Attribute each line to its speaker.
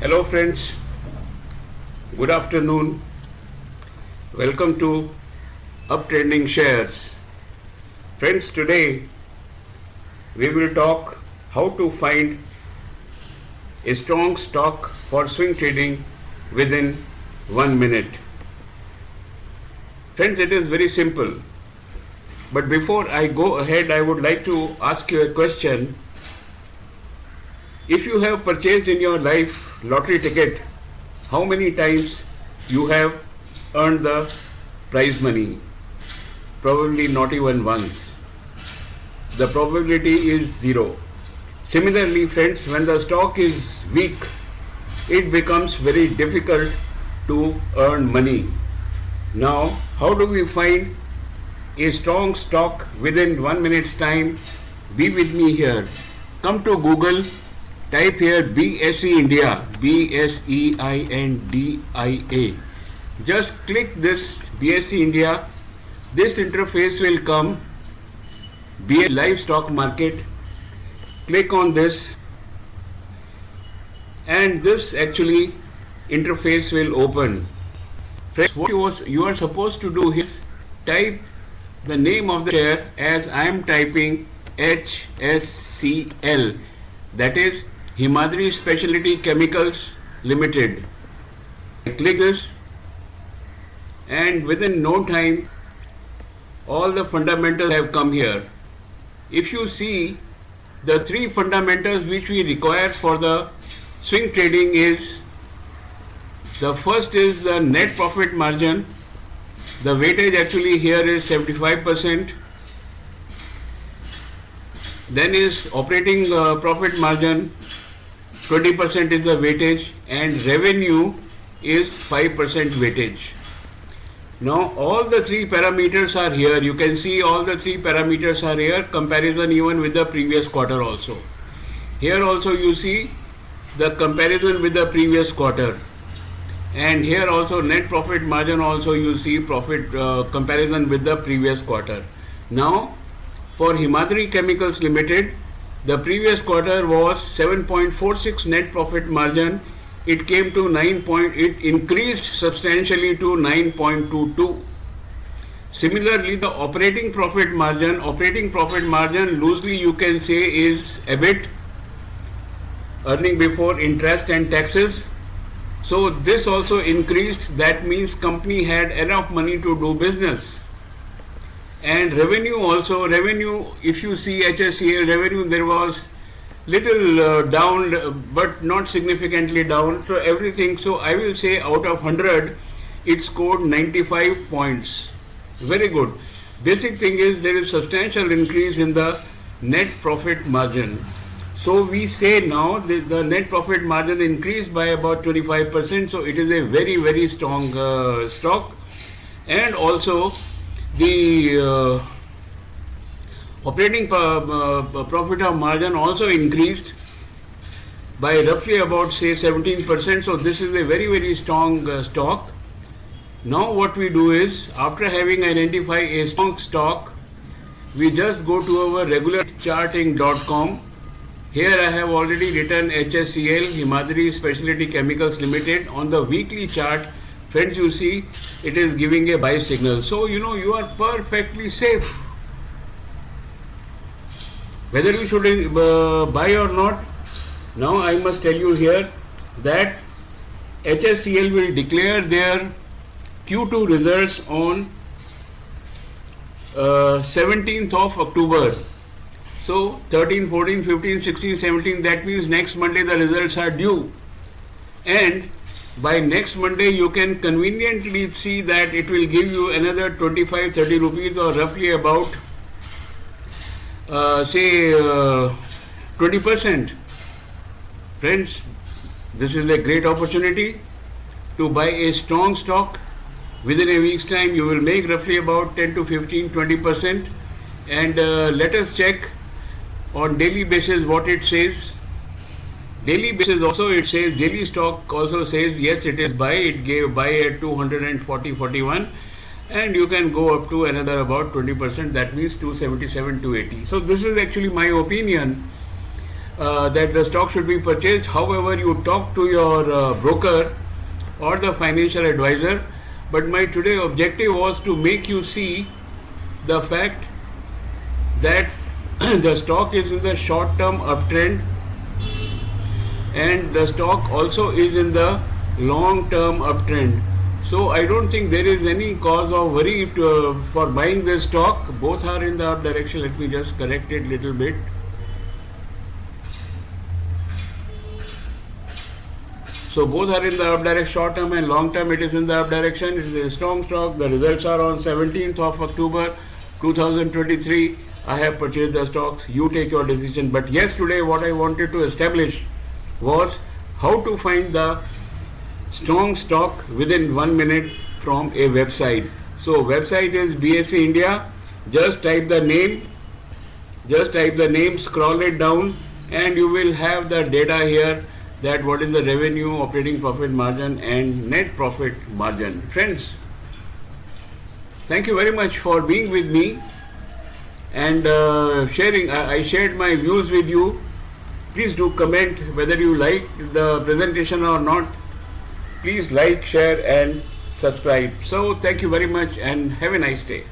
Speaker 1: Hello friends, good afternoon. Welcome to Uptrending Shares. Friends, today we will talk how to find a strong stock for swing trading within 1 minute. Friends, it is very simple. But before I go ahead, I would like to ask you a question. If you have purchased in your life lottery ticket, how many times you have earned the prize money? Probably not even once. The probability is 0. Similarly, friends, when the stock is weak, it becomes very difficult to earn money. Now, how do we find a strong stock within 1 minute's time? Be with me here. Come to Google. Type here BSE India, BSEINDIA. Just click this BSE India. This interface will come. Be a live stock market. Click on this, and this actually interface will open. What you are supposed to do is type the name of the share as I am typing HSCL. That is Himadri Specialty Chemicals Limited. Click this, and within no time all the fundamentals have come here. If you see, the three fundamentals which we require for the swing trading is, the first is the net profit margin. The weightage actually here is 75%. Then is operating profit margin, 20% is the weightage, and revenue is 5% weightage. Now all the three parameters are here. You can see all the three parameters are here. Comparison even with the previous quarter also. Here also you see the comparison with the previous quarter. And here also net profit margin also you see profit comparison with the previous quarter. Now for Himadri Chemicals Limited, the previous quarter was 7.46 net profit margin. It came to it increased substantially to 9.22. Similarly, the operating profit margin loosely you can say is EBIT, earning before interest and taxes. So this also increased. That means company had enough money to do business. And revenue also, if you see HSCL revenue, there was little down, but not significantly down. So everything, so I will say out of 100, it scored 95 points. Very good. Basic thing is there is substantial increase in the net profit margin. So we say now the net profit margin increased by about 25%. So it is a very, very strong stock. And also the operating profit of margin also increased by roughly about say 17%. So this is a very, very strong stock. Now what we do is, after having identified a strong stock, we just go to our regular charting.com. Here I have already written HSCL, Himadri Specialty Chemicals Limited. On the weekly chart, friends, you see it is giving a buy signal. So you are perfectly safe. Whether you should buy or not, now I must tell you here that HSCL will declare their Q2 results on 17th of October. So 13, 14, 15, 16, 17, that means next Monday the results are due. And by next Monday you can conveniently see that it will give you another 25-30 rupees, or roughly about say 20%. Friends, this is a great opportunity to buy a strong stock. Within a week's time you will make roughly about 10 to 15, 20%. And let us check on daily basis what it says. Daily basis also it says, daily stock also says yes, it is buy. It gave buy at 240.41, and you can go up to another about 20%, that means 277, 280. So this is actually my opinion that the stock should be purchased. However, you talk to your broker or the financial advisor. But my today objective was to make you see the fact that the stock is in the short term uptrend and the stock also is in the long term uptrend. So I don't think there is any cause of worry for buying this stock. Both are in the up direction. Let me just correct it a little bit. So both are in the up direction, short term and long term it is in the up direction. It is a strong stock. The results are on 17th of October 2023. I have purchased the stocks. You take your decision. But yes, today what I wanted to establish was how to find the strong stock within 1 minute from a website. So website is BSE India. Just type the name, scroll it down and you will have the data here, that what is the revenue, operating profit margin and net profit margin. Friends, thank you very much for being with me and sharing. I shared my views with you. Please do comment whether you like the presentation or not. Please like, share and subscribe. So thank you very much and have a nice day.